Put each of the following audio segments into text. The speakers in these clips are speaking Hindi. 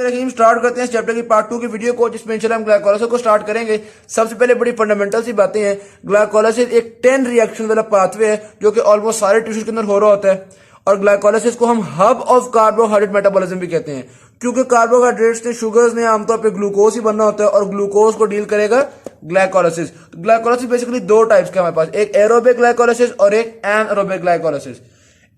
रहीम स्टार्ट करते हैं इस चैप्टर की पार्ट 2 की वीडियो को, जिसमें इंशाल्लाह हम ग्लाइकोलाइसिस को स्टार्ट करेंगे। सबसे पहले बड़ी फंडामेंटल सी बातें हैं। ग्लाइकोलाइसिस एक 10 रिएक्शन वाला पाथवे है जो कि ऑलमोस्ट सारे टिश्यूज के अंदर हो रहा होता है, और ग्लाइकोलाइसिस को हम हब ऑफ कार्बोहाइड्रेट मेटाबॉलिज्म भी कहते हैं, क्योंकि कार्बोहाइड्रेट्स ने, शुगर्स ने आमतौर पर ग्लूकोज ही बनना होता है और ग्लूकोज को डील करेगा ग्लाइकोलाइसिस। ग्लाइकोलाइसिस बेसिकली दो टाइप्स का हमारे पास, एक एरोबिक ग्लाइकोलाइसिस और एक एनारोबिक ग्लाइकोलाइसिस।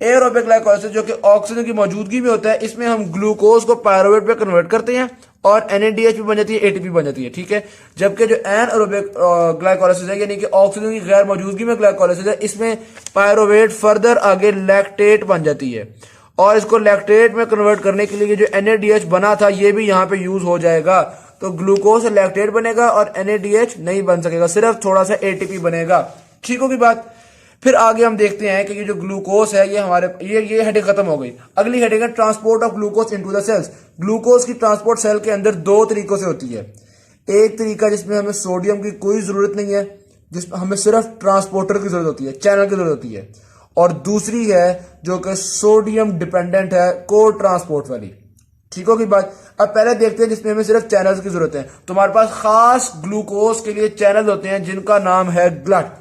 एरोबिक ग्लाइकोलाइसिस जो कि ऑक्सीजन की मौजूदगी में होता है, इसमें हम ग्लूकोज को पायरुवेट पे कन्वर्ट करते हैं और NADH भी बन जाती है, ATP बन जाती है, ठीक है। जबकि जो एनारोबिक ग्लाइकोलाइसिस है, यानी कि ऑक्सीजन की गैर मौजूदगी में ग्लाइकोलाइसिस है, इसमें पायरुवेट फर्दर आगे लैक्टेट बन जाती है, और इसको लैक्टेट में कन्वर्ट करने के लिए जो NADH बना था ये भी यहाँ पे यूज हो जाएगा। तो ग्लूकोज से लैक्टेट बनेगा और NADH नहीं बन सकेगा, सिर्फ थोड़ा सा ATP बनेगा, ठीक होगी बात। फिर आगे हम देखते हैं कि ये जो ग्लूकोज है, ये हमारे ये हेडिंग खत्म हो गई। अगली हेडिंग है transport of glucose into the cells. Glucose की ट्रांसपोर्ट सेल के अंदर दो तरीकों से होती है। एक तरीका जिसमें हमें सोडियम की कोई जरूरत नहीं है, जिसमें हमें सिर्फ ट्रांसपोर्टर की जरूरत होती है, चैनल की जरूरत होती है, और दूसरी है जो कि सोडियम डिपेंडेंट है, को ट्रांसपोर्ट वाली, ठीक होगी बात। अब पहले देखते हैं जिसमें हमें सिर्फ चैनल्स की जरूरत है। तुम्हारे पास खास ग्लूकोज के लिए चैनल होते हैं जिनका नाम है ग्लट।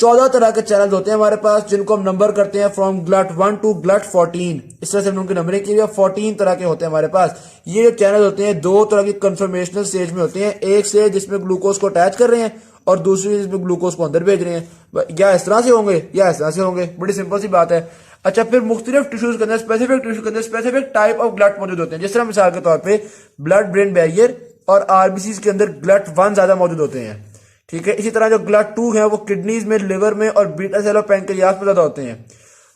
14 तरह के चैनल होते हैं हमारे पास, जिनको हम नंबर करते हैं फ्रॉम ग्लट 1 टू ग्लट 14। इस तरह से हमने उनकी नंबरिंग की है। 14 तरह के होते हैं हमारे पास। ये जो चैनल होते हैं दो तरह की कंफर्मेशनल स्टेज में होते हैं, एक से जिसमें ग्लूकोज को अटैच कर रहे हैं और दूसरी जिसमें ग्लूकोज को अंदर भेज रहे हैं। या इस तरह से होंगे या इस तरह से होंगे, बड़ी सिंपल सी बात है। अच्छा, फिर मुख्तलिफ टिश्यूज के अंदर स्पेसिफिक टिश्यू के अंदर स्पेसिफिक टाइप ऑफ ग्लट मौजूद होते हैं। जिस तरह मिसाल के तौर पर ब्लड ब्रेन बैरियर और RBCs के अंदर ग्लट 1 ज्यादा मौजूद होते हैं, ठीक है। इसी तरह जो ग्लट 2 है वो किडनीज में, लिवर में और बीटा सेल और पैंक्रियास में ज्यादा होते हैं।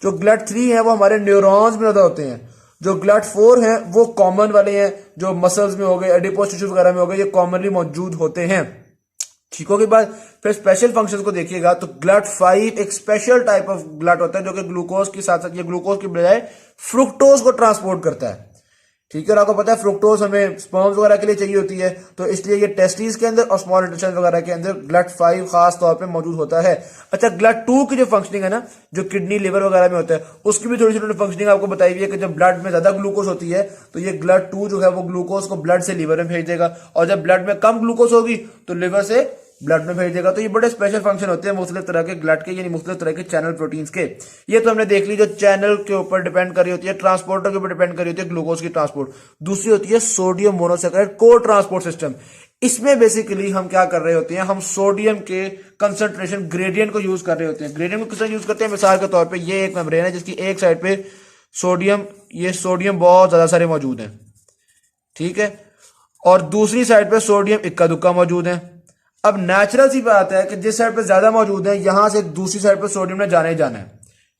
जो ग्लट 3 है वो हमारे न्यूरॉन्स में ज्यादा होते हैं। जो ग्लट 4 है वो कॉमन वाले हैं, जो मसल्स में हो गए, एडिपोज टिश्यू वगैरह में हो गए, ये कॉमनली मौजूद होते हैं, ठीक होगी बात। फिर स्पेशल फंक्शंस को देखिएगा तो ग्लट 5 एक स्पेशल टाइप ऑफ ग्लट होता है जो कि ग्लूकोज के साथ साथ, ये ग्लूकोज की बजाय फ्रुक्टोज को ट्रांसपोर्ट करता है, ठीक है। और आपको पता है फ्रुक्टोज हमें स्पर्म्स वगैरह के लिए चाहिए होती है, तो इसलिए ये टेस्टिस के अंदर और स्मॉल इंटेस्टाइन वगैरह के अंदर ग्लट 5 खास तौर पे मौजूद होता है। अच्छा, ग्लट 2 की जो फंक्शनिंग है ना, जो किडनी लिवर वगैरह में होता है, उसकी भी थोड़ी सी फंक्शनिंग आपको बताई हुई है कि जब ब्लड में ज्यादा ग्लूकोज होती है तो ये ग्लट 2 जो है वो ग्लूकोज को ब्लड से लिवर में भेज देगा, और जब ब्लड में कम ग्लूकोज होगी तो लिवर से ब्लड में भेज देगा। तो ये बड़े स्पेशल फंक्शन होते हैं मुख्तलिफ तरह के ग्लट के, यानी मुख्तलिफ तरह के चैनल प्रोटीन्स के। ये तो हमने देख ली जो चैनल के ऊपर डिपेंड कर रही होती है, ट्रांसपोर्टर के ऊपर डिपेंड कर रही होती है ग्लूकोज की ट्रांसपोर्ट। दूसरी होती है सोडियम मोनोसैकेराइड को ट्रांसपोर्ट सिस्टम। इसमें बेसिकली हम क्या कर रहे होते हैं, हम सोडियम के कंसंट्रेशन ग्रेडियंट को यूज कर रहे होते हैं। ग्रेडियंट को किस तरह यूज करते हैं, मिसाल के तौर पर ये एक मेम्ब्रेन है जिसकी एक साइड पे सोडियम, ये सोडियम बहुत ज्यादा सारे मौजूद हैं, ठीक है, और दूसरी साइड पे सोडियम इक्का दुक्का मौजूद है। अब नेचुरल सी बात है कि जिस साइड पे ज्यादा मौजूद है, यहां से दूसरी साइड पे सोडियम ने जाना ही जाना है,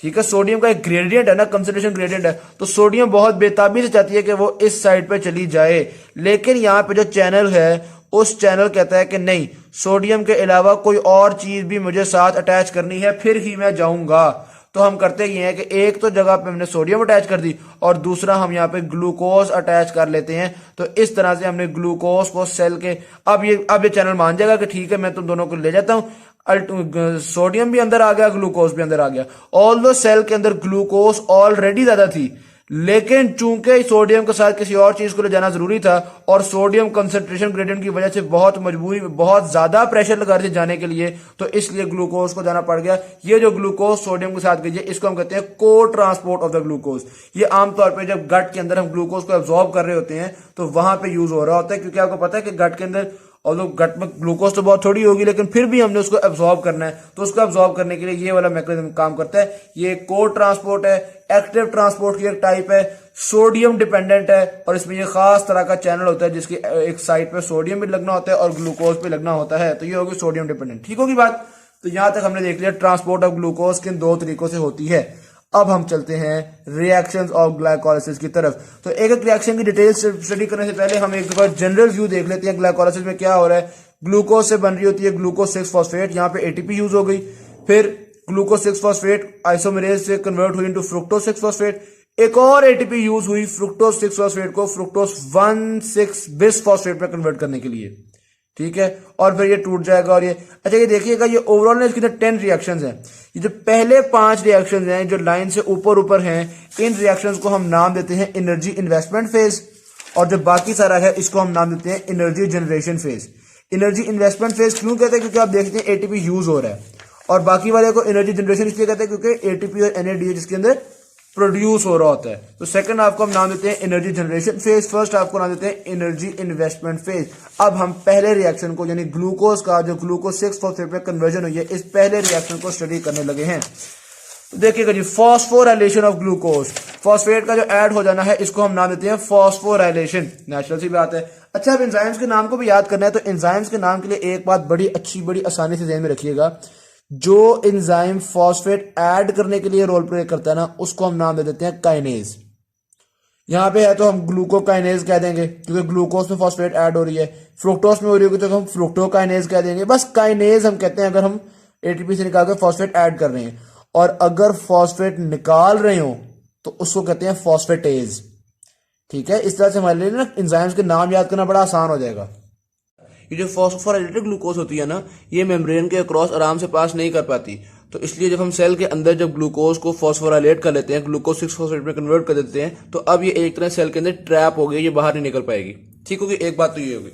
ठीक है। सोडियम का एक ग्रेडियंट है ना, कंसंट्रेशन ग्रेडियंट है, तो सोडियम बहुत बेताबी से चाहती है कि वो इस साइड पे चली जाए, लेकिन यहां पे जो चैनल है उस चैनल कहता है कि नहीं, सोडियम के अलावा कोई और चीज भी मुझे साथ अटैच करनी है, फिर ही मैं जाऊंगा। तो हम करते ये हैं कि एक तो जगह पे हमने सोडियम अटैच कर दी और दूसरा हम यहाँ पे ग्लूकोज अटैच कर लेते हैं। तो इस तरह से हमने ग्लूकोज को सेल के, अब ये चैनल मान जाएगा कि ठीक है मैं तुम दोनों को ले जाता हूं। सोडियम भी अंदर आ गया, ग्लूकोज भी अंदर आ गया। ऑल्दो सेल के अंदर ग्लूकोज ऑलरेडी ज्यादा थी, लेकिन चूंकि सोडियम के साथ किसी और चीज को ले जाना जरूरी था और सोडियम कंसंट्रेशन ग्रेडियंट की वजह से बहुत मजबूरी, बहुत ज्यादा प्रेशर लगा रहे थे जाने के लिए, तो इसलिए ग्लूकोज को जाना पड़ गया। ये जो ग्लूकोज सोडियम के साथ गई है, इसको हम कहते हैं को ट्रांसपोर्ट ऑफ द ग्लूकोज। ये आमतौर पर जब गट के अंदर हम ग्लूकोज को एब्जॉर्ब कर रहे होते हैं तो वहां पर यूज हो रहा होता है, क्योंकि आपको पता है कि गट के अंदर, और गट में ग्लूकोज तो बहुत थोड़ी होगी, लेकिन फिर भी हमने उसको एब्जॉर्ब करना है, तो उसको एब्जॉर्ब करने के लिए ये वाला मैकेनिज्म काम करता है। ये को ट्रांसपोर्ट है, एक्टिव ट्रांसपोर्ट की एक टाइप है, सोडियम डिपेंडेंट है, और इसमें ये खास तरह का चैनल होता है जिसकी एक साइड पे सोडियम भी लगना होता है और ग्लूकोज भी लगना होता है, तो ये होगी सोडियम डिपेंडेंट, ठीक होगी बात। तो यहां तक हमने देख लिया ट्रांसपोर्ट ऑफ ग्लूकोज किन दो तरीकों से होती है। अब हम चलते हैं रिएक्शंस ऑफ ग्लाइकोलाइसिस की तरफ। तो एक एक रिएक्शन की डिटेल स्टडी करने से पहले हम एक बार जनरल व्यू देख लेते हैं ग्लाइकोलाइसिस में क्या हो रहा है। ग्लूकोज से बन रही होती है ग्लूकोज 6 फॉस्फेट, यहाँ पे ATP यूज हो गई, फिर ग्लूकोज 6 फॉस्फेट आइसोमेरेज से कन्वर्ट हुई इनटू फ्रुक्टोज 6 फॉस्फेट, एक और ATP यूज हुई फ्रुक्टोज 6 फॉस्फेट को फ्रुक्टोज 1,6 बिस फॉस्फेट पर कन्वर्ट करने के लिए, ठीक है, और फिर ये टूट जाएगा। और ये अच्छा, ये देखिएगा ये ओवरऑल ने इसके अंदर 10 रिएक्शंस हैं। ये जो पहले 5 रिएक्शंस हैं जो लाइन से ऊपर ऊपर हैं, इन रिएक्शंस को हम नाम देते हैं एनर्जी इन्वेस्टमेंट फेज, और जो बाकी सारा है इसको हम नाम देते हैं energy generation phase. Energy investment phase क्यों कहते हैं? क्योंकि आप देखते हैं एटीपी यूज हो रहा है, और बाकी वाले को एनर्जी जनरेशन इसलिए कहते हैं क्योंकि एटीपी और एनएडीएच इसके अंदर प्रोड्यूस हाफ रहा होता है। तो सेकंड हाफ को हम नाम देते हैं energy generation phase, first half को नाम देते हैं एनर्जी इन्वेस्टमेंट फेज। अब हम पहले रिएक्शन को यानी ग्लूकोज का जो ग्लूकोज 6-फॉस्फेट में कन्वर्जन हुई है इस पहले रिएक्शन को स्टडी करने लगे हैं। देखिएगा जी, फॉस्फोराइलेशन ऑफ ग्लूकोज, फॉस्फेट का जो ऐड हो जाना है इसको हम नाम देते हैं फॉस्फोराइलेशन। नेचुरल सी बात है। अच्छा, अब एंजाइम्स के नाम को भी याद करना है, तो एंजाइम्स के नाम के लिए एक बात बड़ी अच्छी बड़ी आसानी से ध्यान में रखिएगा, जो एंजाइम फॉस्फेट ऐड करने के लिए रोल प्ले करता है ना उसको हम नाम दे देते हैं काइनेज। यहां पे है तो हम ग्लूकोकाइनेज कह देंगे क्योंकि ग्लूकोज में फॉस्फेट ऐड हो रही है, फ्रुक्टोज में हो रही होगी तो हम फ्रुक्टोकाइनेज कह देंगे। बस काइनेज हम कहते हैं अगर हम एटीपी से निकाल कर फॉस्फेट ऐड कर रहे हैं, और अगर फॉस्फेट निकाल रहे हो तो उसको कहते हैं फॉस्फेटेज। ठीक है, इस तरह से हमारे लिए ना एंजाइम्स के नाम याद करना बड़ा आसान हो जाएगा। ये जो फॉस्फोराइलेटेड ग्लूकोज होती है ना, ये मेम्ब्रेन के अक्रॉस आराम से पास नहीं कर पाती, तो इसलिए जब हम सेल के अंदर जब ग्लूकोज को फॉस्फोराइलेट कर लेते हैं, ग्लूकोज 6-फॉस्फेट में कन्वर्ट कर देते हैं, तो अब ये एक तरह सेल के अंदर ट्रैप हो गई, ये बाहर नहीं निकल पाएगी। ठीक होगी, एक बात तो ये होगी।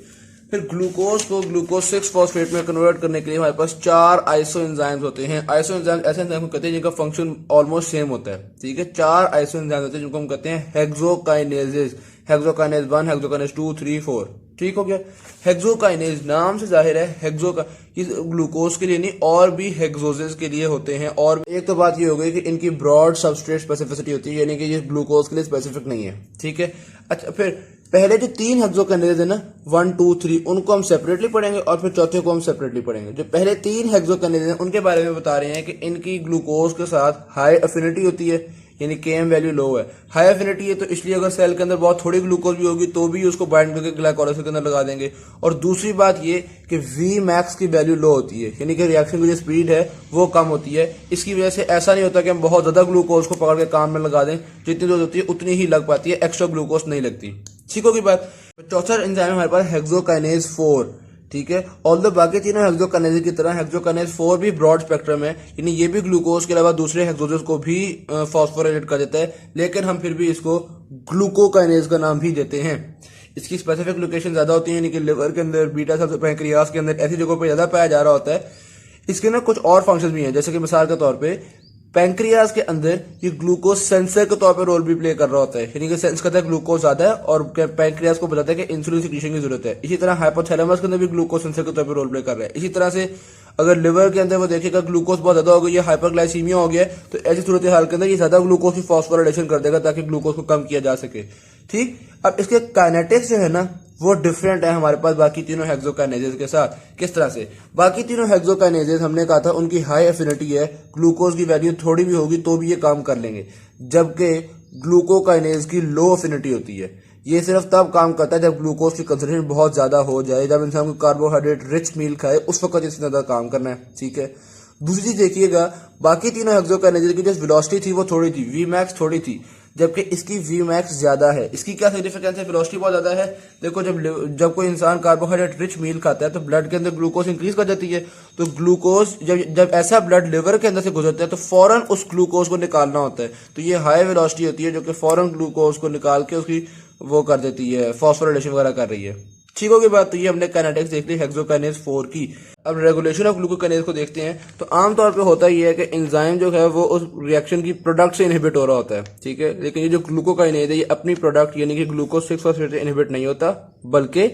फिर ग्लूकोज को ग्लूकोज 6-फॉस्फेट में कन्वर्ट करने के लिए हमारे पास 4 आइसो एंजाइम्स होते हैं। आइसो एंजाइम ऐसे एंजाइम को कहते हैं जिनका फंक्शन ऑलमोस्ट सेम होता है। ठीक है, 4 आइसो एंजाइम होते हैं जिनको हम कहते हैं हेक्सोकाइनेजेस। Hexokinase 1, hexokinase 2, 3, 4। ठीक हो गया। हेक्सोकाइनेज नाम से जाहिर है हेक्सो ग्लूकोज के लिए नहीं, और भी हेक्सोजेस के लिए होते हैं। और एक तो बात ये हो गई कि इनकी ब्रॉड सबस्ट्रेट स्पेसिफिसिटी होती है, यानी कि ये ग्लूकोज के लिए स्पेसिफिक नहीं है। ठीक है। अच्छा, फिर पहले जो 3 हेक्सोकाइनेज है ना 1, 2, 3, उनको हम सेपरेटली पढ़ेंगे और फिर चौथे को हम सेपरेटली पढ़ेंगे। जो पहले 3 हेक्सोकाइनेज हैं उनके बारे में बता रहे हैं कि इनकी ग्लूकोज के साथ हाई एफिनिटी होती है, यानी केएम वैल्यू लो है। हाई एफिनिटी है तो इसलिए अगर सेल के अंदर बहुत थोड़ी ग्लूकोज भी होगी तो भी उसको बाइंड करके ग्लाइकोलाइसिस के अंदर लगा देंगे। और दूसरी बात ये कि वी मैक्स की वैल्यू लो होती है, यानी कि रिएक्शन की जो स्पीड है वो कम होती है। इसकी वजह से ऐसा नहीं होता कि हम बहुत ज्यादा ग्लूकोज को पकड़ के काम में लगा दें, जितनी जरूरत होती है उतनी ही लग पाती है, एक्स्ट्रा ग्लूकोज नहीं लगती। ठीक होगी बात। चौथा एंजाइम हमारे पास हेक्सोकाइनेज 4। ठीक है, ऑल्दो बाकी तीनों हेक्सोकाइनेज की तरह हेक्सोकाइनेज 4 भी ब्रॉड स्पेक्ट्रम है, यानी ये भी ग्लूकोज के अलावा दूसरे हेक्सोजेस को भी फॉस्फोराइलेट कर देता है, लेकिन हम फिर भी इसको ग्लूकोकाइनेज का नाम भी देते हैं। इसकी स्पेसिफिक लोकेशन ज्यादा होती है, यानी कि लिवर के अंदर, बीटा सेल्स, पैंक्रियास के अंदर, ऐसी जगहों पर ज्यादा पाया जा रहा होता है। इसके ना कुछ और फंक्शन भी हैं, जैसे कि मिसाल के तौर पर पैंक्रियास के अंदर ये ग्लूकोज सेंसर के तौर पर रोल भी प्ले कर रहा होता है, यानी कि सेंस करता है ग्लूकोज ज्यादा है और पैंक्रियास को बताता है कि इंसुलिन सिक्रीशन की जरूरत है। इसी तरह हाइपोथैलेमस के अंदर भी ग्लूकोज सेंसर के तौर पर रोल प्ले कर रहा है। इसी तरह से अगर लिवर के अंदर वो देखेगा ग्लूकोज बहुत ज्यादा हो गई है, हाइपरग्लाइसीमिया हो गया है, तो ऐसी सूरत हाल के अंदर ये ज्यादा ग्लूकोज की फॉस्फोराइलेशन कर देगा ताकि ग्लूकोज को कम किया जा सके। ठीक, अब इसके काइनेटिक्स जो है ना वो डिफरेंट है हमारे पास बाकी तीनों हेक्सोकाइनेजेस के साथ। किस तरह से? बाकी तीनों हेक्सोकाइनेजेस हमने कहा था उनकी हाई एफिनिटी है, ग्लूकोज की वैल्यू थोड़ी भी होगी तो भी ये काम कर लेंगे, जबकि ग्लूकोकाइनेज की लो एफिनिटी होती है। ये सिर्फ तब काम करता है जब ग्लूकोज की कंसंट्रेशन बहुत ज्यादा हो जाए, जब इंसान को कार्बोहाइड्रेट रिच मील खाए उस वक्त इससे ज्यादा काम करना है। ठीक है। दूसरी चीज देखिएगा, बाकी तीनों हेक्सोकाइनेजेस की जो वेलोसिटी थी वो थोड़ी थी, वी मैक्स थोड़ी थी, जबकि इसकी वी मैक्स ज्यादा है। इसकी क्या सिग्निफिकेंस है? वेलोसिटी बहुत ज्यादा है। देखो, जब कोई इंसान कार्बोहाइड्रेट रिच मील खाता है तो ब्लड के अंदर ग्लूकोज इंक्रीज कर जाती है, तो ग्लूकोज जब ऐसा ब्लड लिवर के अंदर से गुजरता है तो फौरन उस ग्लूकोज को निकालना होता है, तो ये हाई वेलोसिटी होती है जो कि फौरन ग्लूकोज को निकाल के उसकी वो कर देती है, फॉस्फोराइलेशन वगैरह कर रही है। ठीक होगी बात। तो ये हमने काइनेटिक्स देख ली हेक्सोकाइनेज 4 की। अब रेगुलेशन ऑफ ग्लूकोकाइनेज को देखते हैं, तो आमतौर पे होता ही है कि एंजाइम जो है वो उस रिएक्शन की प्रोडक्ट से इनहिबिट हो रहा होता है। ठीक है, लेकिन ये जो ग्लूकोकाइनेज है ये अपनी प्रोडक्ट यानी कि ग्लूकोज 6-फॉस्फेट से इनहिबिट नहीं होता, बल्कि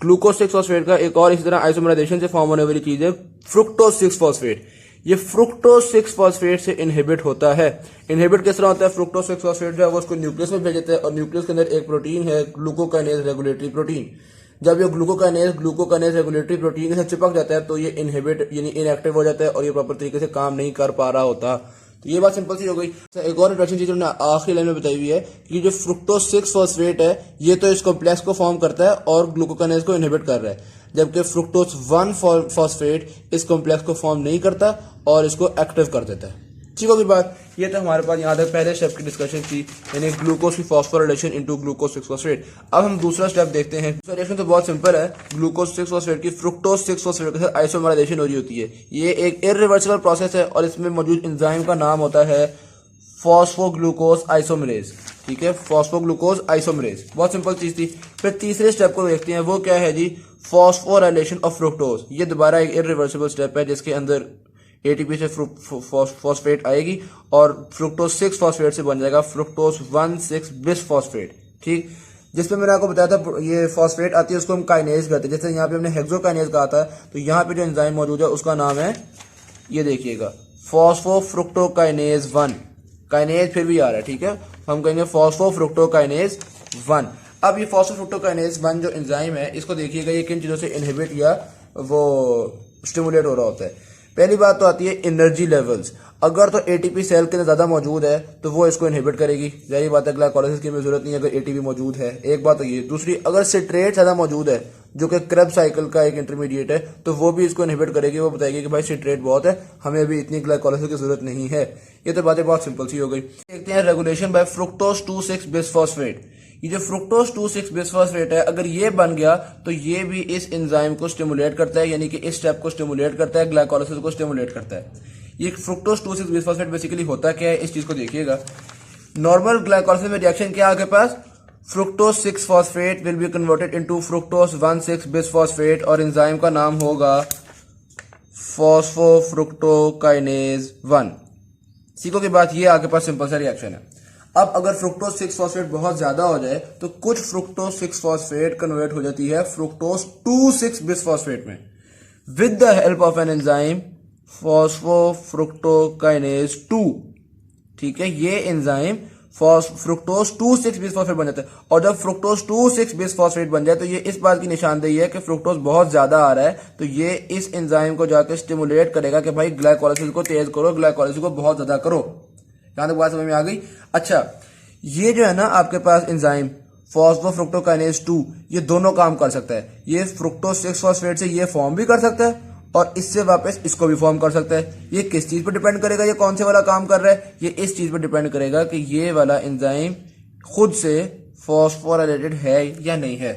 ग्लूकोज 6-फॉस्फेट का एक और इसी तरह आइसोमराइजेशन से फॉर्म होने वाली चीज है फ्रुक्टोज 6-फॉस्फेट। ये फ्रुक्टोज 6-फॉस्फेट से इनहिबिट होता है। इनहिबिट किस तरह होता है? फ्रुक्टोज 6-फॉस्फेट जो है वो उसको न्यूक्लियस में भेज देता है, और न्यूक्लियस के अंदर एक प्रोटीन है ग्लूकोकाइनेज रेगुलेटरी प्रोटीन। जब ये ग्लूकोकाइनेज रेगुलेटरी प्रोटीन के साथ चिपक जाता है तो ये इनहिबिट यानी इनएक्टिव हो जाता है और ये प्रॉपर तरीके से काम नहीं कर पा रहा होता। तो ये बात सिंपल सी हो गई। एक और इंटरेस्टिंग चीज उन्होंने आखिरी लाइन में बताई हुई है कि जो फ्रुक्टोज 6-फॉस्फेट है ये तो इस कॉम्प्लेक्स को फॉर्म करता है और ग्लूकोकाइनेज को इनहिबिट कर रहा है, जबकि फ्रुक्टोज 1-फॉस्फेट इस कॉम्प्लेक्स को फॉर्म नहीं करता और इसको एक्टिव कर देता है। ठीक होगी बात। ये तो हमारे पास यहाँ तक पहले स्टेप की डिस्कशन थी, यानी ग्लूकोज की फॉस्फोराइलेशन इनटू ग्लूकोज 6-फॉस्फेट। अब हम दूसरा स्टेप देखते हैं। दूसरा रिएक्शन तो बहुत सिंपल है, ग्लूकोज 6-फॉस्फेट की फ्रुक्टोज 6-फॉस्फेट के साथ आइसोमराइजेशन हो रही होती है। ये एक इरिवर्सिबल प्रोसेस है और इसमें मौजूद एंजाइम का नाम होता है फॉस्फोग्लूकोज आइसोमरेज। ठीक है, फॉस्फोग्लूकोज आइसोमरेज, बहुत सिंपल चीज थी। फिर तीसरे स्टेप को देखते हैं, वो क्या है जी, फॉस्फोराइलेशन ऑफ फ्रुक्टोज। ये दोबारा एक इरिवर्सिबल स्टेप है जिसके अंदर एटीपी से फॉस्फेट आएगी और फ्रुक्टोज 6 फॉस्फेट से बन जाएगा फ्रुक्टोज 1,6 बिस फॉस्फेट, ठीक। जिसमें मैंने आपको बताया था ये फॉस्फेट आती है उसको हम काइनेज कहते हैं। जैसे यहाँ पे हमने हेक्सोकाइनेज कहा था, तो यहाँ पे जो एंजाइम मौजूद है उसका नाम है, ये देखिएगा, फॉस्फोफ्रुक्टोकाइनेज 1। काइनेज फिर भी आ रहा है, ठीक है, हम कहेंगे फॉस्फोफ्रुक्टोकाइनेज 1। अब ये फॉस्फोफ्रुक्टोकाइनेज 1 जो एंजाइम है, इसको देखिएगा ये किन चीजों से इनहिबिट या वो स्टिमुलेट हो रहा होता है। पहली बात तो आती है एनर्जी लेवल्स। अगर तो एटीपी सेल के अंदर ज्यादा मौजूद है तो वो इसको इनहिबिट करेगी, जाहिर बात है, ग्लाइकोलाइसिस की हमें जरूरत नहीं है अगर एटीपी मौजूद है, एक बात तो ये। दूसरी, अगर सिट्रेट ज्यादा मौजूद है जो कि क्रेब्स साइकिल का एक इंटरमीडिएट है, तो वो भी इसको इनहिबिट करेगी, वो बताएगी कि भाई सिट्रेट बहुत है, हमें अभी इतनी ग्लाइकोलाइसिस की जरूरत नहीं है। ये तो बातें बहुत सिंपल सी हो गई। देखते हैं रेगुलेशन बाय फ्रुक्टोज 2,6 बिसफॉस्फेट। ये जो फ्रुक्टोज 2,6 बिसफॉस्फेट है, अगर ये बन गया तो ये भी इस एंजाइम को स्टिमुलेट करता है, यानी कि इस स्टेप को स्टिमुलेट करता है, ग्लाइकोलाइसिस को स्टिमुलेट करता है। ये फ्रुक्टोज 2,6 बिसफॉस्फेट बेसिकली होता क्या है, इस चीज को देखिएगा। नॉर्मल ग्लाइकोलाइसिस में रिएक्शन क्या आपके पास, fructose 6 phosphate will be converted into fructose 1,6 bisphosphate और एंजाइम का नाम होगा फॉस्फोफ्रुक्टोकाइनेज 1। सीखो की बात, ये आपके पास सिंपल सा रिएक्शन है। अब अगर फ्रुक्टोज 6 फॉस्फेट बहुत ज्यादा हो जाए तो कुछ फ्रुक्टोज 6 फॉस्फेट कन्वर्ट हो जाती है फ्रुक्टोज 2,6 बिसफॉस्फेट में with the help of an enzyme phosphofructokinase 2, ठीक है। ये एंजाइम फ्रुक्टोज 2,6 बिसफॉस्फेट बन जाता है, और जब फ्रुक्टोज 2,6 बिसफॉस्फेट बन जाए तो ये इस बात की निशानदेही है कि फ्रुक्टोज बहुत ज्यादा आ रहा है, तो ये इस एंजाइम को जाकर स्टिमुलेट करेगा कि भाई ग्लाइकोलाइसिस को तेज करो, ग्लाइकोलाइसिस को बहुत ज्यादा करो। यहां तक बात समझ में आ गई। अच्छा, ये जो है ना आपके पास एंजाइम फॉस्फोफ्रुक्टोकाइनेज 2, ये दोनों काम कर सकता है। ये फ्रुक्टोज 6 फॉस्फेट से ये फॉर्म भी कर सकता है और इससे वापस इसको भी फॉर्म कर सकता है। ये किस चीज पर डिपेंड करेगा, ये कौन से वाला काम कर रहा है, ये इस चीज पर डिपेंड करेगा कि ये वाला एंजाइम खुद से फॉस्फोराइलेटेड है या नहीं है।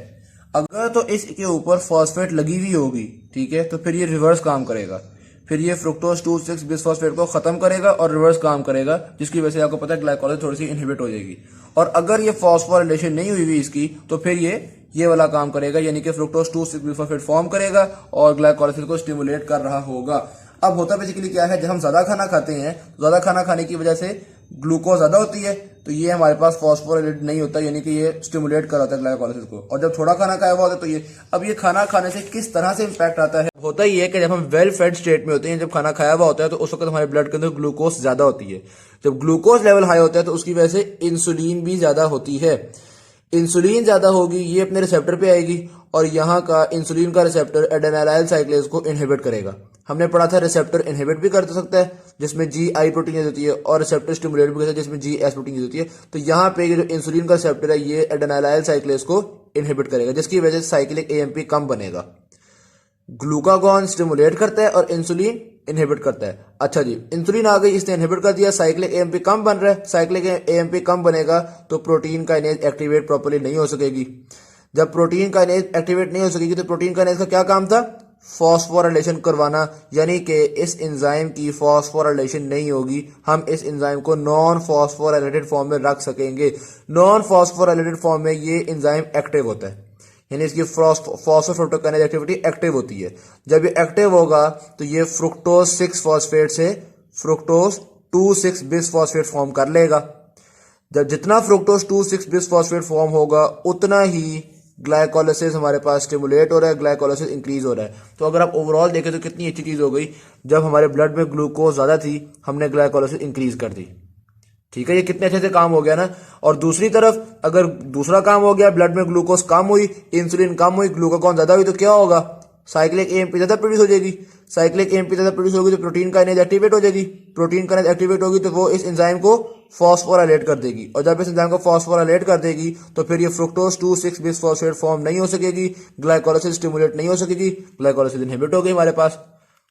अगर तो इसके ऊपर फॉस्फेट लगी हुई होगी, ठीक है, तो फिर ये रिवर्स काम करेगा, फिर ये फ्रुक्टोज 2,6 बिसफॉस्फेट को खत्म करेगा और रिवर्स काम करेगा, जिसकी वजह से आपको पता है ग्लाइकोलाइसिस थोड़ी सी इनहिबिट हो जाएगी। और अगर ये फॉस्फोराइलेशन नहीं हुई हुई इसकी, तो फिर ये वाला काम करेगा, यानी कि फ्रुक्टोज 2,6 बिसफॉस्फेट फॉर्म करेगा और ग्लाइकोलाइसिस को स्टिमुलेट कर रहा होगा। अब होता बेसिकली क्या है, जब हम ज्यादा खाना खाते हैं, ज्यादा खाना खाने की वजह से ग्लूकोज ज्यादा होती है, तो ये हमारे पास फॉस्फोराइलेट नहीं होता, यानी कि ये स्टिमुलेट कराता है ग्लाइकोलाइसिस को। और जब थोड़ा खाना खाया हुआ होता है तो ये, अब ये खाना खाने से किस तरह से इंपैक्ट आता है, होता ही है कि जब हम वेल फेड स्टेट में होते हैं, जब खाना खाया हुआ होता है तो उस वक्त हमारे ब्लड के अंदर ग्लूकोज ज्यादा होती है। जब ग्लूकोज लेवल हाई होता है तो उसकी वजह से इंसुलिन भी ज्यादा होती है। इंसुलिन ज्यादा होगी, ये अपने रिसेप्टर पे आएगी और यहाँ का इंसुलिन का रिसेप्टर एडेनाइल साइक्लेज को इनहिबिट करेगा। हमने पढ़ा था रिसेप्टर इनहिबिट भी कर सकता है जिसमें GI प्रोटीन यूज होती है, और रिसेप्टर स्टिमुलेट भी करता है जिसमें GS प्रोटीन यूज होती है। तो यहाँ पे जो इंसुलिन का रिसेप्टर है ये एडेनाइल साइक्लेज को इनहिबिट करेगा, जिसकी वजह से साइक्लिक AMP कम बनेगा। ग्लूकागॉन स्टिमुलेट करता है और इंसुलिन इनहिबिट करता है। अच्छा जी, इंसुलिन आ गई, इसने इनहिबिट कर दिया, साइक्लिक AMP कम बन रहा है, साइक्लिक AMP कम बनेगा तो प्रोटीन काइनेज एक्टिवेट प्रॉपर्ली नहीं हो सकेगी। जब प्रोटीन काइनेज एक्टिवेट नहीं हो सकेगी तो प्रोटीन काइनेज का क्या काम था, फॉस्फोराइलेशन करवाना, यानी कि इस एंजाइम की फॉस्फोराइलेशन नहीं होगी, हम इस एंजाइम को नॉन फॉस्फोराइलेटेड फॉर्म में रख सकेंगे। नॉन फॉस्फोराइलेटेड फॉर्म में ये एंजाइम एक्टिव होता है, यानी इसकी फॉस्फोफ्रुक्टोकाइनेज एक्टिविटी एक्टिव होती है। जब ये एक्टिव होगा तो ये फ्रुक्टोज 6 फॉस्फेट से फ्रुक्टोज 2,6 बिसफॉस्फेट फॉर्म कर लेगा। जब जितना फ्रुक्टोज 2,6 बिसफॉस्फेट फॉर्म होगा उतना ही ग्लाइकोलाइसिस हमारे पास स्टिमुलेट हो रहा है, ग्लाइकोलाइसिस इंक्रीज हो रहा है। तो अगर आप ओवरऑल देखें तो कितनी अच्छी चीज हो गई, जब हमारे ब्लड में ग्लूकोज ज्यादा थी हमने ग्लाइकोलाइसिस इंक्रीज कर दी, ठीक है, ये कितने अच्छे से काम हो गया ना। और दूसरी तरफ अगर दूसरा काम हो गया, ब्लड में ग्लूकोज कम हुई, इंसुलिन कम हुई, ग्लूकागॉन ज्यादा हुई, तो क्या होगा, साइक्लिक AMP ज्यादा प्रोड्यूस हो जाएगी। साइक्लिक AMP ज्यादा प्रोड्यूस होगी तो प्रोटीन काइनेज एक्टिवेट हो जाएगी, प्रोटीन काइनेज एक्टिवेट होगी तो वो इस एंजाइम को फॉस्फोराइलेट कर देगी, और जब इस एंजाइम को फॉस्फोराइलेट कर देगी तो फिर ये फ्रुक्टोज 2,6 बिसफॉस्फेट फॉर्म नहीं हो सकेगी, ग्लाइकोलाइसिस स्टिमुलेट नहीं हो सकेगी, ग्लाइकोलाइसिस इनहिबिट हो गई हमारे पास,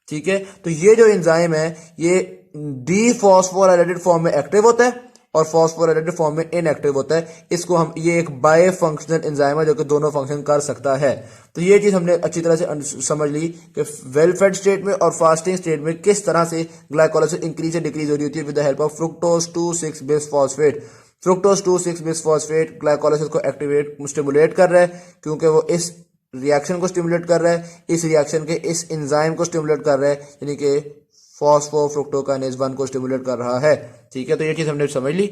ठीक है। तो ये जो एंजाइम है ये डीफॉस्फोराइलेटेड फॉर्म में एक्टिव होता है और फॉस्फोराइलेटेड फॉर्म में इनएक्टिव होता है। इसको हम, ये एक बाय फंक्शनल एंजाइम है जो कि दोनों फंक्शन कर सकता है। तो ये चीज हमने अच्छी तरह से समझ ली कि वेल फेड स्टेट में और फास्टिंग स्टेट में किस तरह से ग्लाइकोलाइसिस इंक्रीज या डिक्रीज हो रही होती है with the help of fructose 2,6 bisphosphate. Fructose 2,6 bisphosphate glycolysis को एक्टिवेट स्टिमुलेट कर रहा है क्योंकि वो इस रिएक्शन को स्टिमुलेट कर रहा है, इस रिएक्शन के इस एंजाइम को स्टिमुलेट कर रहा है, यानी कि फॉस्फोफ्रुक्टोकाइनेज 1 को स्टिमुलेट कर रहा है। ठीक है, तो ये चीज़ हमने समझ ली।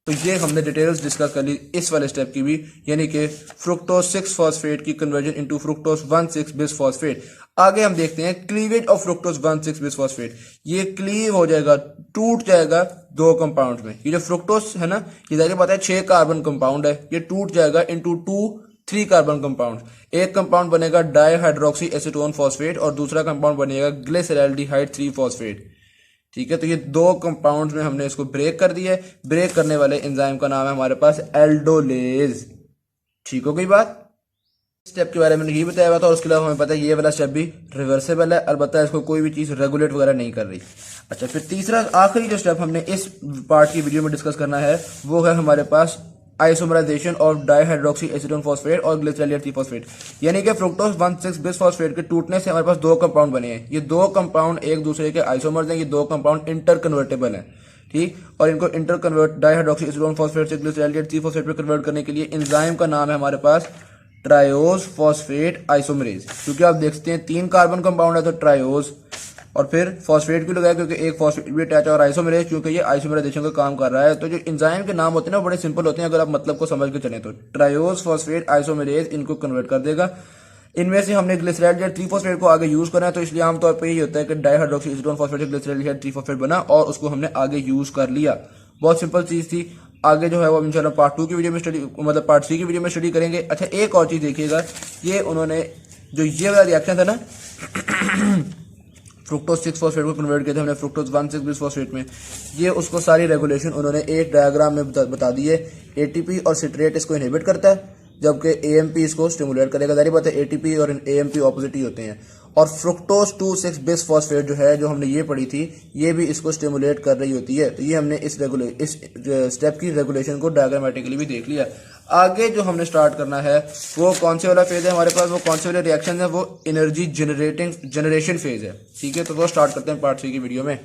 तो ये हमने डिटेल्स डिस्कस कर ली इस वाले स्टेप की भी, यानी कि फ्रुक्टोज 6 फॉस्फेट की कन्वर्जन इनटू फ्रुक्टोज 1,6 बिसफॉस्फेट। आगे हम देखते हैं क्लीवेज ऑफ फ्रुक्टोज 1,6 बिसफॉस्फेट। ये क्लीव हो जाएगा, टूट जाएगा दो कंपाउंड में। ये जो फ्रुक्टोज है ना, ये जाके पता है 6 कार्बन कंपाउंड है, ये टूट जाएगा इनटू 3 कार्बन कंपाउंड। एक कंपाउंड बनेगा डाईहाइड्रोक्सी एसीटोन फॉस्फेट और दूसरा कंपाउंड बनेगा ग्लिसरैल्डिहाइड 3 फॉस्फेट। ठीक है, तो ये दो कंपाउंड्स में हमने इसको ब्रेक कर दिया है। ब्रेक करने वाले एंजाइम का नाम है हमारे पास एल्डोलेज। ठीक हो गई बात। स्टेप के बारे में ये बताया हुआ था, और उसके अलावा हमें पता है ये वाला स्टेप भी रिवर्सेबल है, अलबत्ता इसको कोई भी चीज रेगुलेट वगैरह नहीं कर रही। अच्छा, फिर तीसरा आखिरी जो स्टेप हमने इस पार्ट की वीडियो में डिस्कस करना है वो है हमारे पास isomerization of dihydroxy acetone phosphate और ग्लिसरैल्डिहाइड 3 फॉस्फेट। यानी कि फ्रुक्टोज 1,6 बिसफॉस्फेट के टूटने से हमारे पास दो कंपाउंड बने हैं। ये दो कंपाउंड एक दूसरे के आइसोमर्स हैं, ये दो कंपाउंड इंटर कन्वर्टेबल हैं। ठीक, और इनको inter convert dihydroxy acetone phosphate से ग्लिसरैल्डिहाइड 3 फॉस्फेट पे कन्वर्ट करने के लिए एंजाइम का नाम है हमारे पास ट्रायोज फॉस्फेट आइसोमरेज। क्योंकि आप देखते हैं 3 कार्बन कंपाउंड है तो ट्रायोज, और फिर फॉस्फेट क्यों लगाया क्योंकि एक फॉस्फेट भी अटैच है, और आइसोमरेज क्योंकि ये आइसोमराइजेशन का काम कर रहा है। तो जो एंजाइम के नाम होते हैं ना बड़े सिंपल होते हैं, अगर आप मतलब को समझ के चलें तो ट्रायोज फॉस्फेट आइसोमरेज इनको कन्वर्ट कर देगा। इनमें से हमने ग्लिसरैल्डिहाइड 3 फॉस्फेट को आगे यूज करना है, तो इसलिए आमतौर पर यही होता है कि डाईहाइड्रोक्सी एसीटोन फॉस्फेट से ग्लिसरैल्डिहाइड 3 फॉस्फेट बना और उसको हमने आगे यूज कर लिया। बहुत सिंपल चीज थी। आगे जो है वो इंशाल्लाह पार्ट 2 की वीडियो में स्टडी, मतलब पार्ट 3 की वीडियो में स्टडी करेंगे। अच्छा, एक और चीज देखिएगा, ये उन्होंने जो ये वाला रिएक्शन था ना फ्रुक्टोज 6 फॉस्फेट को कन्वर्ट किया था हमने फ्रुक्टोज 1,6 बिसफॉस्फेट में, ये उसको सारी रेगुलेशन उन्होंने एक डायग्राम में बता दी है। एटीपी और सिट्रेट इसको इनहिबिट करता है, जबकि एएमपी इसको स्टिमुलेट करेगा। जारी बात है एटीपी और एएमपी ऑपोजिट ही होते हैं। और फ्रुक्टोज 2,6 बिसफॉस्फेट जो है, जो हमने ये पढ़ी थी, ये भी इसको स्टिमुलेट कर रही होती है। तो ये हमने इस स्टेप की रेगुलेशन को डायग्रामेटिकली भी देख लिया। आगे जो हमने स्टार्ट करना है वो कौन से वाला फेज है हमारे पास, वो कौन से वाले रिएक्शन है, वो एनर्जी जनरेशन फेज है। ठीक है, तो वो स्टार्ट करते हैं पार्ट 3 की वीडियो में।